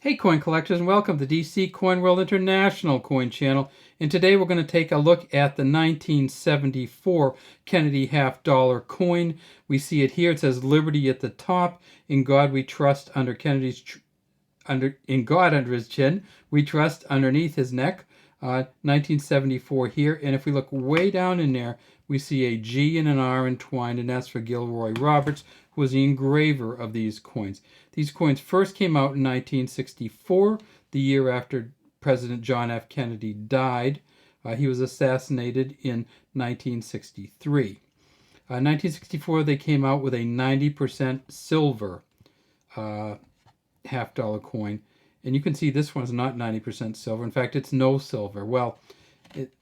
Hey coin collectors, and welcome to DC Coin World International Coin Channel. And today we're going to take a look at the 1974 Kennedy half-dollar coin. We see it here. It says Liberty at the top. In God we trust under Kennedy's in God under his chin. We trust underneath his neck. 1974 here. And if we look way down in there, we see a G and an R entwined, and that's for Gilroy Roberts, who was the engraver of these coins. These coins first came out in 1964, the year after President John F. Kennedy died. He was assassinated in 1963. 1964, they came out with a 90% silver half-dollar coin. And you can see this one's not 90% silver. In fact, it's no silver. Well,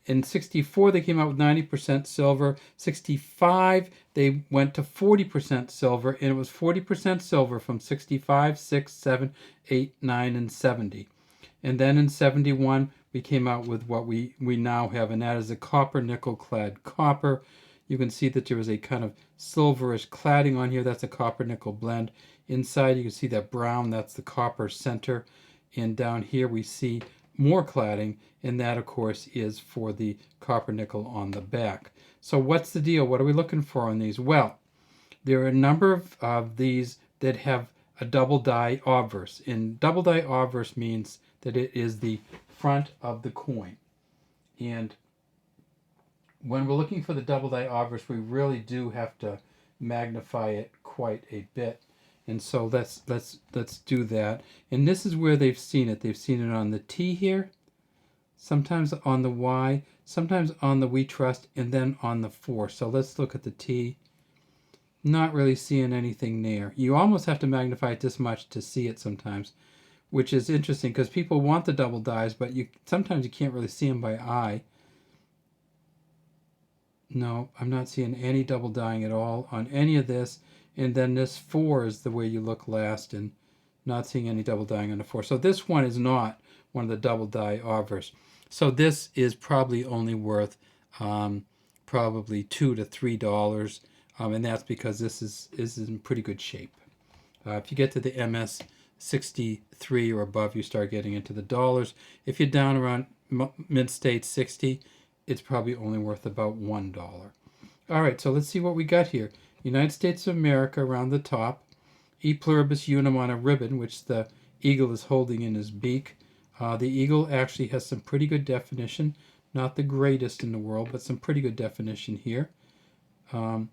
in 64, they came out with 90% silver. 65, they went to 40% silver, and it was 40% silver from 65, 6, 7, 8, 9, and 70. And then in 71, we came out with what we now have, and that is a copper nickel clad copper. You can see that there is a kind of silverish cladding on here. That's a copper nickel blend. Inside, you can see that brown, that's the copper center. And down here, we see more cladding, and that, of course, is for the copper nickel on the back. So what's the deal? What are we looking for on these? Well, there are a number of these that have a double die obverse. And double die obverse means that it is the front of the coin. And when we're looking for the double die obverse, we really do have to magnify it quite a bit. And so let's do that. And this is where they've seen it. They've seen it on the T here, sometimes on the Y, sometimes on the We Trust, and then on the 4. So let's look at the T. Not really seeing anything there. You almost have to magnify it this much to see it sometimes, which is interesting because people want the double dies, but sometimes you can't really see them by eye. No, I'm not seeing any double dyeing at all on any of this. And then this 4 is the way you look last, and not seeing any double dyeing on the 4. So this one is not one of the double die obverse. So this is probably only worth probably $2 to $3, and that's because this is in pretty good shape. If you get to the MS 63 or above, you start getting into the dollars. If you're down around mid-state 60, it's probably only worth about $1. All right, so let's see what we got here. United States of America around the top, E pluribus unum on a ribbon, which the eagle is holding in his beak. The eagle actually has some pretty good definition, not the greatest in the world, but some pretty good definition here. And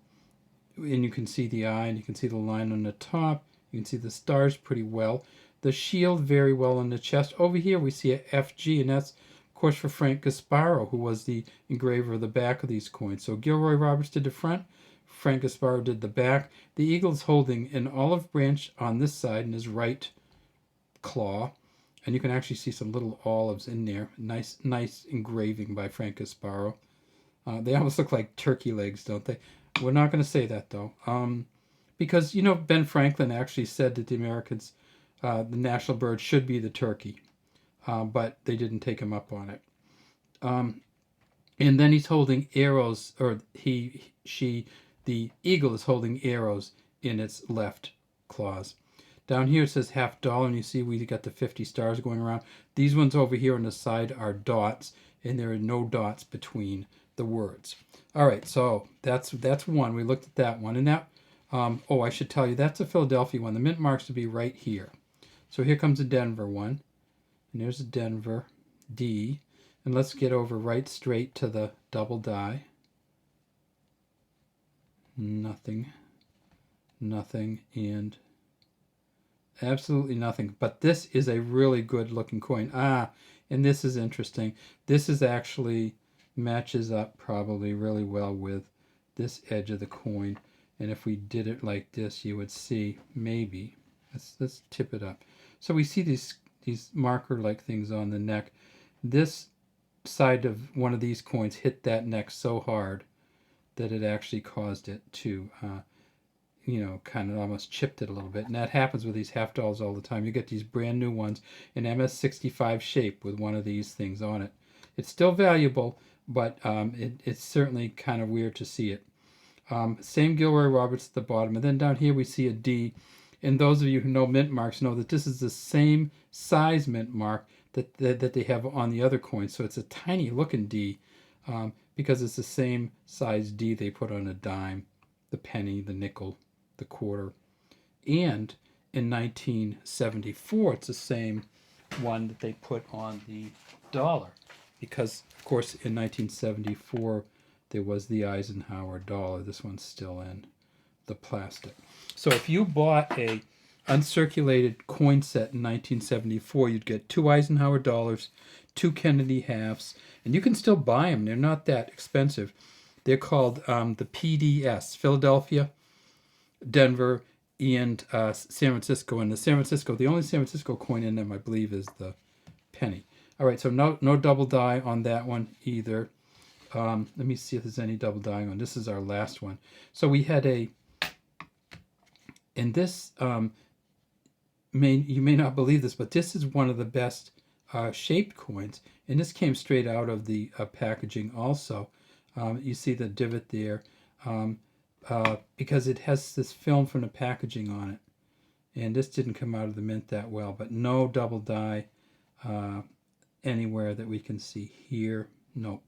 you can see the eye, and you can see the line on the top. You can see the stars pretty well. The shield very well on the chest. Over here we see a FG, and that's, of course, for Frank Gasparo, who was the engraver of the back of these coins. So Gilroy Roberts did the front. Frank Gasparo did the back. The eagle is holding an olive branch on this side in his right claw. And you can actually see some little olives in there. Nice engraving by Frank Gasparo. They almost look like turkey legs, don't they? We're not going to say that, though. Because, you know, Ben Franklin actually said that the Americans, the national bird should be the turkey. But they didn't take him up on it. And then he's holding arrows, or the eagle is holding arrows in its left claws. Down here it says $half, and you see we got the 50 stars going around. These ones over here on the side are dots, and there are no dots between the words. All right, so that's one. We looked at that one, and that, I should tell you, that's a Philadelphia one. The mint marks to be right here. So here comes a Denver one, and there's a Denver D, and let's get over right straight to the double die. Nothing, and absolutely nothing. But this is a really good looking coin. And this is interesting. This is actually matches up probably really well with this edge of the coin. And if we did it like this, you would see maybe. Let's tip it up. So we see these marker-like things on the neck. This side of one of these coins hit that neck so hard that it actually caused it to, kind of almost chipped it a little bit. And that happens with these half dollars all the time. You get these brand new ones in MS65 shape with one of these things on it. It's still valuable, but it's certainly kind of weird to see it. Same Gilroy Roberts at the bottom. And then down here we see a D. And those of you who know mint marks know that this is the same size mint mark that they have on the other coins. So it's a tiny looking D, because it's the same size D they put on a dime, the penny, the nickel, the quarter. And in 1974, it's the same one that they put on the dollar, because of course in 1974 there was the Eisenhower dollar. This one's still in the plastic. So if you bought a uncirculated coin set in 1974, you'd get 2 Eisenhower dollars, 2 Kennedy halves, and you can still buy them. They're not that expensive. They're called the PDS, Philadelphia, Denver, and San Francisco. And the only San Francisco coin in them, I believe, is the penny. All right, so no double die on that one either. Let me see if there's any double dying on. This is our last one. So we had and this, you may not believe this, but this is one of the best shaped coins. And this came straight out of the packaging also. You see the divot there. Because it has this film from the packaging on it. And this didn't come out of the mint that well, but no double die anywhere that we can see here. Nope.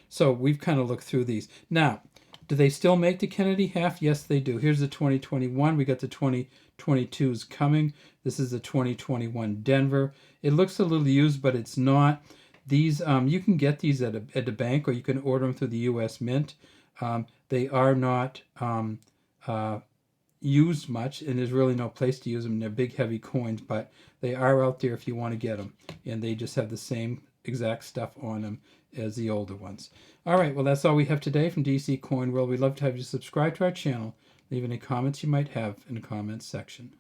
So we've kind of looked through these. Now, do they still make the Kennedy half? Yes, they do. Here's the 2021. We got the 2022s coming. This is the 2021 Denver. It looks a little used, but it's not. These you can get these at the bank, or you can order them through the U.S. Mint. They are not used much, and there's really no place to use them. They're big, heavy coins, but they are out there if you want to get them. And they just have the same exact stuff on them as the older ones. All right, well, that's all we have today from DC Coin World. We'd love to have you subscribe to our channel. Leave any comments you might have in the comments section.